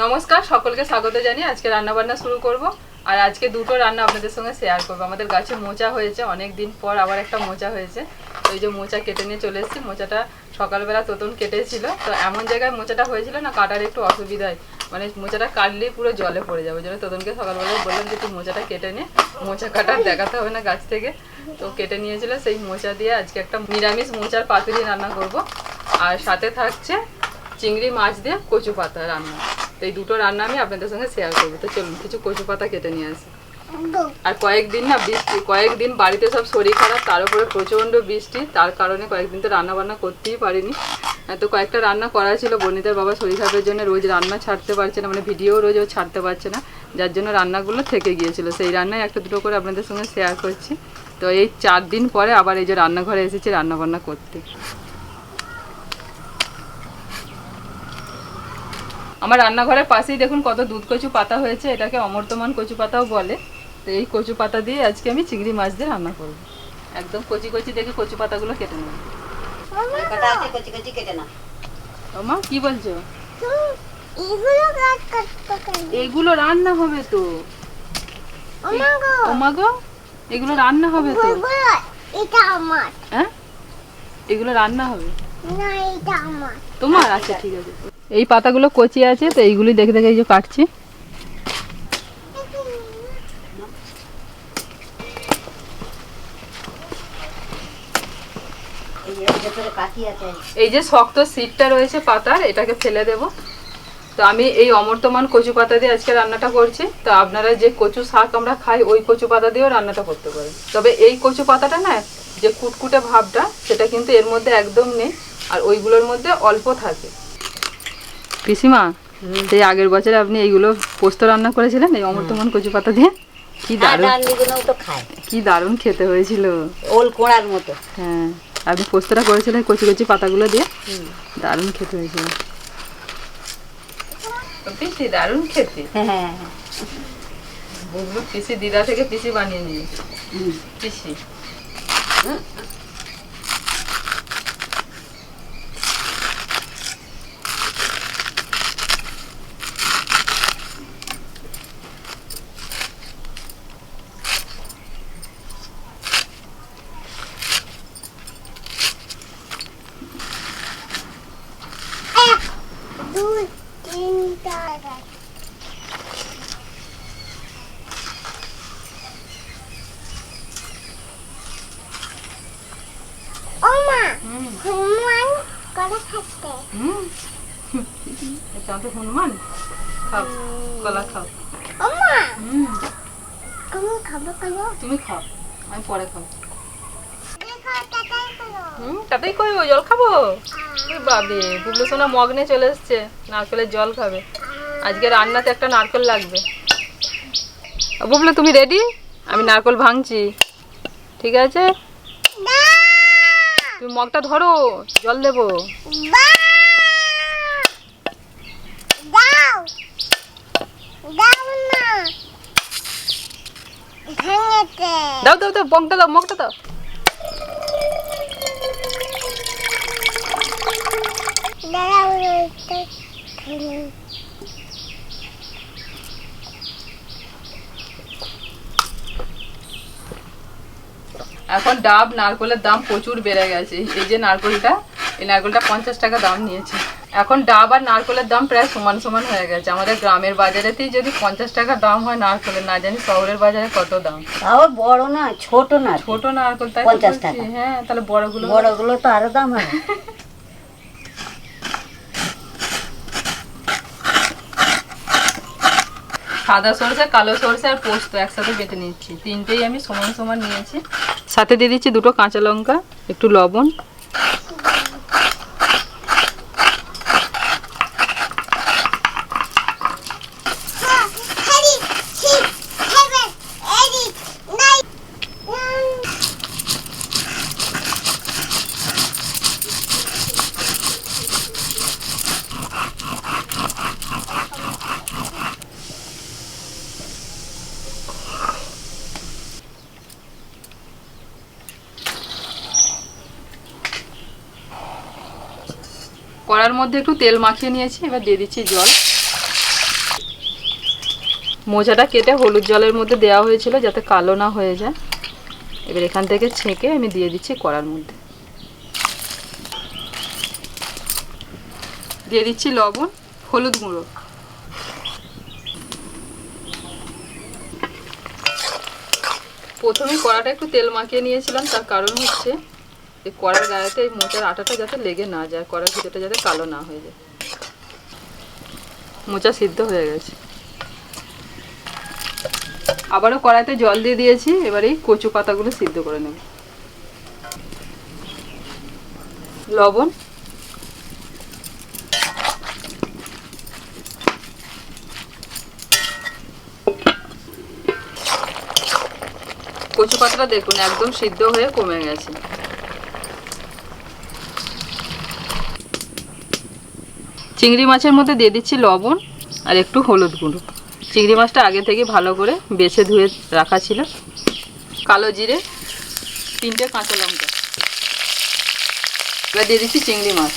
নমস্কার, সকলকে স্বাগত জানিয়ে আজকে রান্না বান্না শুরু করব। আর আজকে দুটো রান্না আপনাদের সঙ্গে শেয়ার করব। আমাদের গাছে মোচা হয়েছে, অনেক দিন পর আবার একটা মোচা হয়েছে। তো এই যে মোচা কেটে নিয়ে চলে এসেছি। মোচাটা সকালবেলা তোতন কেটেছিল, তো এমন জায়গায় মোচাটা হয়েছিল না, কাটার একটু অসুবিধায়, মানে মোচাটা কাটলেই পুরো জলে পড়ে যাবে। ওই জন্য তোতনকে সকালবেলায় বললাম যে তুই মোচাটা কেটে নে, মোচা কাটার দেখাতে হবে না গাছ থেকে। তো কেটে নিয়েছিল, সেই মোচা দিয়ে আজকে একটা নিরামিষ মোচার পাতুরি রান্না করব। আর সাথে থাকছে চিংড়ি মাছ দিয়ে কচু পাতা রান্না। তো এই দুটো রান্না আমি আপনাদের সঙ্গে শেয়ার করবো। তো চলুন কিছু কচু পাতা কেটে নিয়ে আসি। আর কয়েকদিন না বৃষ্টি, কয়েকদিন বাড়িতে সব শরীর খারাপ, তার উপরে প্রচণ্ড বৃষ্টি, তার কারণে কয়েকদিন তো রান্না বান্না করতেই পারিনি। তো কয়েকটা রান্না করা ছিল, বনিতার বাবা শরীর খারাপের জন্য রোজ রান্না ছাড়তে পারছে না, মানে ভিডিও রোজ ছাড়তে পারছে না, যার জন্য রান্নাগুলো থেকে গিয়েছিল। সেই রান্নায় একটা দুটো করে আপনাদের সঙ্গে শেয়ার করছি। তো এই 4 দিন পরে আবার এই যে রান্নাঘরে এসেছি রান্না বান্না করতে। আমার রান্নাঘরের পাশেই দেখুন কত দুধ কচু পাতা হয়েছে, এটাকে অমর্তমান কচু পাতাও বলে। তো এই কচু পাতা দিয়ে আজকে আমি চিংড়ি মাছ দিয়ে রান্না করব। একদম কচি কচি দেখে কচু পাতাগুলো কেটে নেব। মা কি বলছো? এগুলো রান্না হবে তো। ওমাগো, এগুলো রান্না হবে তো। হ্যাঁ, এগুলো রান্না হবে তোমার? আচ্ছা ঠিক আছে। এই পাতাগুলো কচি আছে, তো এইগুলি দেখে দেখে এই যে কাটছি। এই যে শক্ত সিটটা রয়েছে পাতার, এটাকে ফেলে দেব। তো আমি এই অমর্তমান কচু পাতা দিয়ে আজকে রান্নাটা করছি। তো আপনারা যে কচু শাক আমরা খাই, ওই কচু পাতা দিয়েও রান্নাটা করতে পারেন। তবে এই কচু পাতাটা না, যে কুটকুটে ভাবটা, সেটা কিন্তু এর মধ্যে একদম নেই, আর ওইগুলোর মধ্যে অল্প থাকে। পিসিমা, এই আগের বছরে আপনি এইগুলো পোস্ত রান্না করেছিলেন এই অমর্তমান কচু পাতা দিয়ে, কি দারুণ, কি দারুণ খেতে হয়েছিল, ওল কোড়ার মতো। হ্যাঁ, আপনি পোস্তটা করেছিলেন কচি কচি পাতাগুলো দিয়ে, দারুণ খেতে হয়েছিল। পিসি দারুণ খেতে। হ্যাঁ, বুঝলো, পিসি দিদা থেকে পিসি বানিয়ে নিয়ে পিসি। হনুমান খাও, কলা খাও। তুমি খাও, আমি পরে খাবো। তাতেই করবো, জল খাবো। বাবরে, বুবলু সোনা মগ নিয়ে চলে এসছে, নারকেলের জল খাবে। আজকে রান্নাতে একটা নারকেল লাগবে। বুবলু তুমি রেডি? আমি নারকেল ভাঙছি, ঠিক আছে? তুমি মগটা ধরো, জল দেবো। দাও দাও দাও, মগটা দাও, মগটা দাও। এখন ডাব নারকেলের দাম প্রচুর বেড়ে গেছে। এই যে নারকেলটা, এই নারকেলটা 50 টাকা দাম নিয়েছে। এখন ডাব আর নারকেলের দাম প্রায় সমান সমান হয়ে গেছে। আমাদের গ্রামের বাজারেতেই যদি 50 টাকা দাম হয় নারকেলের, না জানি শহরের বাজারে কত দাম। তাও বড় না, ছোট না, ছোট নারকেল তাই 50 টাকা। হ্যাঁ, তাহলে বড়গুলো তো আরো দাম হয়। সাদা সরষে, কালো সরষে আর পোস্ত একসাথে বেটে নিচ্ছি। তিনটেই আমি সমান সমান নিয়েছি। সাথে দিয়ে দিচ্ছি 2টো কাঁচা লঙ্কা, একটু লবণ, কড়ার মধ্যে একটু তেল মাখিয়ে নিয়েছি, এবার দিয়ে দিচ্ছি জল। মোচাটা কেটে হলুদ জলের মধ্যে দেওয়া হয়েছিল যাতে কালো না হয়ে যায়। এবার এখান থেকে ছেঁকে আমি দিয়ে দিচ্ছি কড়ার মধ্যে। দিয়ে দিচ্ছি লবণ, হলুদ গুঁড়ো। প্রথমে কড়াটা একটু তেল মাখিয়ে নিয়েছিলাম, তার কারণ হচ্ছে এই কড়ার গায়েতে এই মোচার আটাটা যাতে লেগে না যায়, কড়ার ভিতরটা যাতে কালো না হয়ে যায়। মোচা সিদ্ধ হয়ে গেছে। আবারও কড়াইতে জল দিয়ে দিয়েছি। এবার এই কচু পাতাগুলো সিদ্ধ করে নেব। লবণ, কচু পাতাটা দেখুন একদম সিদ্ধ হয়ে কমে গেছে। চিংড়ি মাছের মধ্যে দিয়ে দিচ্ছি লবণ আর একটু হলুদ গুঁড়ো। চিংড়ি মাছটা আগে থেকে ভালো করে বেছে ধুয়ে রাখা ছিল। কালো জিরে, 3টে কাঁচা লঙ্কা। এবার দিয়ে দিচ্ছি চিংড়ি মাছ।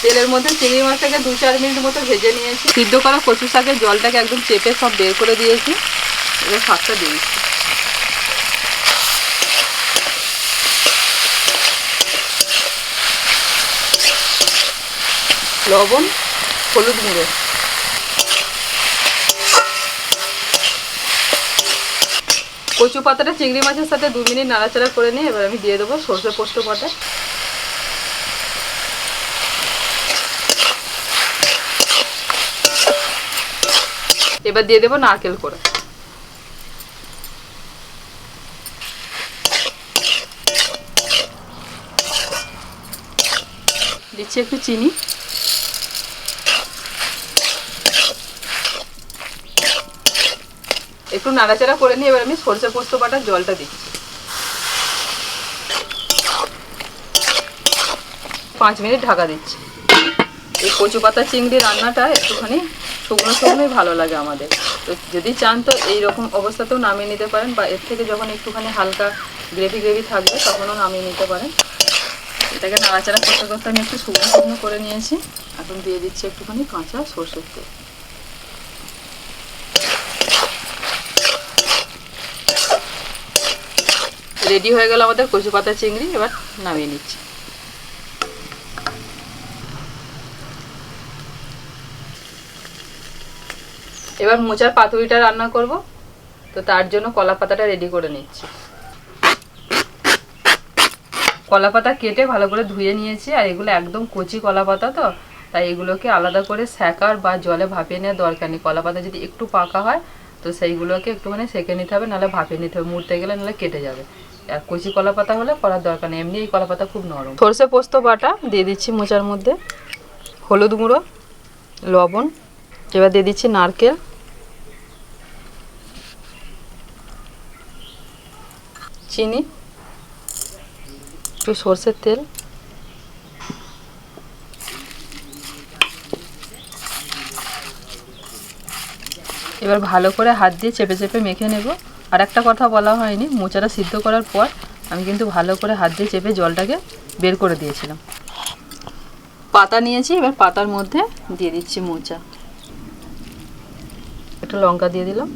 তেলের মধ্যে চিংড়ি মাছটাকে 2-4 মিনিট মতো ভেজে নিয়েছি। সিদ্ধ করা কচু শাকের জলটাকে একদম চেপে সব বের করে দিয়েছি। এবার শাকটা দিয়ে দিচ্ছি। লবণ, হলুদ গুঁড়ো। কচু পাতাটা চিংড়ি মাছের সাথে 2 মিনিট নাড়াচাড়া করে নিয়ে এবার আমি দিয়ে দেবো সর্ষে পোস্ত বাটা। এবার দিয়ে দেবো নারকেল কোড়া। দিচ্ছি একটু চিনি। একটু নাড়াচাড়া করে নিয়ে এবার আমি সরষে পোস্ত বাটার জলটা দিচ্ছি। 5 মিনিট ঢাকা দিচ্ছি। এই কচু পাতা চিংড়ি রান্নাটা একটুখানি শুকনো শুকনোই ভালো লাগে আমাদের। তো যদি চান তো এইরকম অবস্থাতেও নামিয়ে নিতে পারেন, বা এর থেকে যখন একটুখানি হালকা গ্রেভি গ্রেভি থাকবে তখনও নামিয়ে নিতে পারেন। এটাকে নাড়াচাড়া করতে করতে আমি একটু শুকনো শুকনো করে নিয়েছি। এখন দিয়ে দিচ্ছি একটুখানি কাঁচা সরষের তেল। রেডি হয়ে গেল আমাদের কচু পাতা চিংড়ি। এবার নামিয়ে নিচ্ছি। এবার মোচার পাতুরিটা রান্না করব। তো তার জন্য কলা পাতাটা রেডি করে নিচ্ছি। কলা পাতা কেটে ভালো করে ধুয়ে নিয়েছি, আর এগুলো একদম কচি কলা পাতা, তো তাই এগুলোকে আলাদা করে সেকার বা জলে ভাপিয়ে নেওয়ার দরকার নেই। কলা পাতা যদি একটু পাকা হয় তো সেইগুলোকে একটুখানি সেকে নিতে হবে, নাহলে ভাপিয়ে নিতে হবে, মুড়তে গেলে নাহলে কেটে যাবে। আর কচি কলা পাতা হলে করার দরকার নেই, এমনি এই কলা পাতা খুব নরম। সরষে পোস্ত বাটা দিয়ে দিচ্ছি মোচার মধ্যে, হলুদ গুঁড়ো, লবণ। এবার দিয়ে দিচ্ছি নারকেল, চিনি, একটু সরষের তেল। এবার ভালো করে হাত দিয়ে চেপে চেপে মেখে নেব। আর একটা কথা বলা হয়নি, মোচাটা সিদ্ধ করার পর আমি কিন্তু ভালো করে হাত দিয়ে চেপে জলটাকে বের করে দিয়েছিলাম। পাতা নিয়েছি, এবার পাতার মধ্যে দিয়ে দিচ্ছি মোচা। একটু লঙ্কা দিয়ে দিলাম।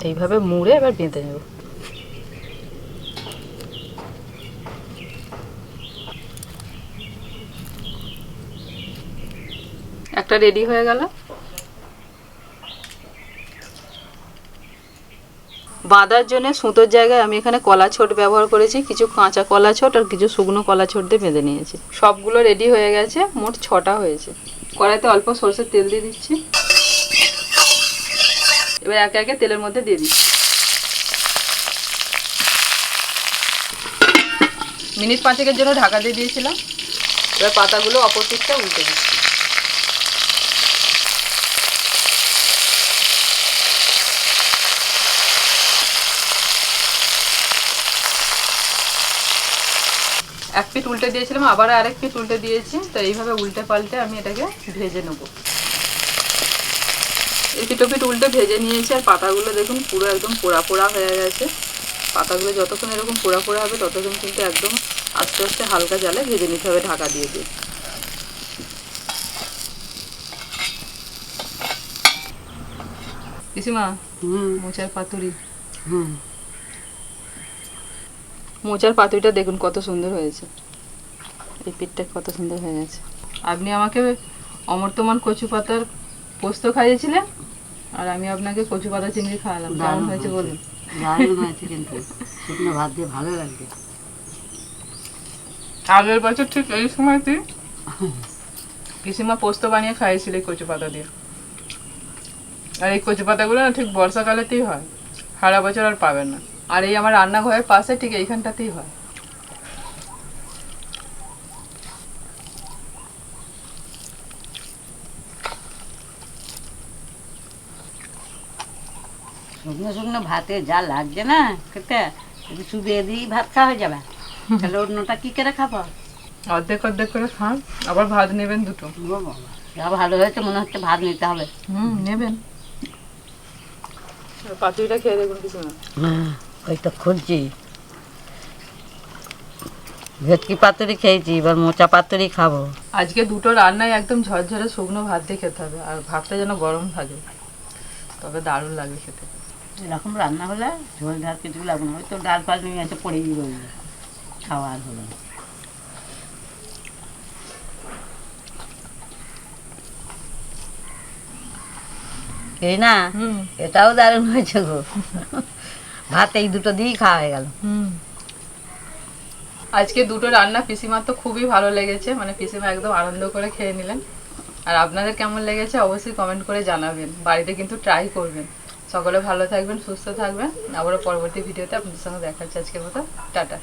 এইভাবে মুড়ে এবার বেঁধে নেব। একটা রেডি হয়ে গেল। বাঁধার জন্য সুতোর জায়গায় আমি এখানে কলা ছোট ব্যবহার করেছি, কিছু কাঁচা কলা ছোট আর কিছু শুকনো কলা ছোট দিয়ে বেঁধে নিয়েছি। সবগুলো রেডি হয়ে গেছে, মোট 6টা হয়েছে। কড়াইতে অল্প সরষের তেল দিয়ে দিচ্ছি। এবার একে একে তেলের মধ্যে দিয়ে দিচ্ছি। মিনিট 5-এর জন্য ঢাকা দিয়ে দিয়েছিলাম। এবার পাতাগুলো অপর দিকটা উল্টে দিচ্ছি। এক পিঠ উল্টে দিয়েছিলাম, আবার আরেক পিঠ উল্টে দিয়েছি। তো এইভাবে উল্টে পাল্টে আমি এটাকে ভেজে নেবো। এই পিঠ উল্টে ভেজে নিয়েছি। আর পাতাগুলো দেখুন পুরো একদম পোড়া পোড়া হয়ে গেছে। পাতাগুলো যতক্ষণ এরকম পোড়া পোড়া হবে ততক্ষণ কিন্তু একদম আস্তে আস্তে হালকা জালে ভেজে নিতে হবে ঢাকা দিয়ে দিয়ে। পিসিমা, মোচার পাতুরি। মোচার পাতুরিটা দেখুন কত সুন্দর হয়েছে। এই পিঠটা কত সুন্দর হয়ে গেছে। আপনি আমাকে অমর্তমান কচু পাতার পোস্ত খাইয়েছিলেন, আর আমি আপনাকে কচু পাতা চিংড়ি খাওয়ালাম। কেমন হয়েছে বলুন? দারুণ হয়েছে, কিন্তু শুকনো ভাত দিয়ে ভালো লাগবে। আগের বছর ঠিক এই সময়তেই পিসিমা পোস্ত বানিয়ে খাইয়েছিল এই কচু পাতা দিয়ে। আর এই কচু পাতাগুলো না ঠিক বর্ষাকালেতেই হয়, সারা বছর আর পাবেন না। আর এই আমার রান্নাঘরের পাশে ঠিক এইখানটাতেই হয়। শুকনো শুকনো ভাতে যা লাগছে না খেতে, যদি শুধু এদিকেই ভাত খাওয়া হয়ে যাবে, তাহলে অন্যটা কি করে খাবো? অর্ধেক অর্ধেক করে খান, আবার ভাত নেবেন দুটো। যা ভালো হয়েছে, মনে হচ্ছে ভাত নিতে হবে। নেবেন। পাতুরিটা খেয়ে দেখুন পিসিমা। ওই তো খুঁজছি, ভেটকি পাতুরি খেয়েছি, এবার মোচা পাতুরি খাবো। আজকে দুটো রান্নাই একদম ঝরঝরে শুকনো ভাত দিয়ে খেতে হবে, আর ভাতটা যেন গরম থাকে, তবে দারুণ লাগবে খেতে। এরকম রান্না হলে ঝোল ঝাল কিছু লাগবে না, ওই তো ডাল ফাল নিয়ে এসে পড়েই রইল, খাওয়া আর হলো না। এই না, এটাও দারুণ হয়েছে গো। ভাত এই দুটো দিয়েই খাওয়া হয়ে গেল। আজকে দুটো রান্না পিসিমার তো খুবই ভালো লেগেছে, মানে পিসিমা একদম আনন্দ করে খেয়ে নিলেন। আর আপনাদের কেমন লেগেছে অবশ্যই কমেন্ট করে জানাবেন, বাড়িতে কিন্তু ট্রাই করবেন। সকলে ভালো থাকবেন, সুস্থ থাকবেন। আবারও পরবর্তী ভিডিওতে আপনাদের সঙ্গে দেখা হচ্ছে। আজকের মতো টাটা।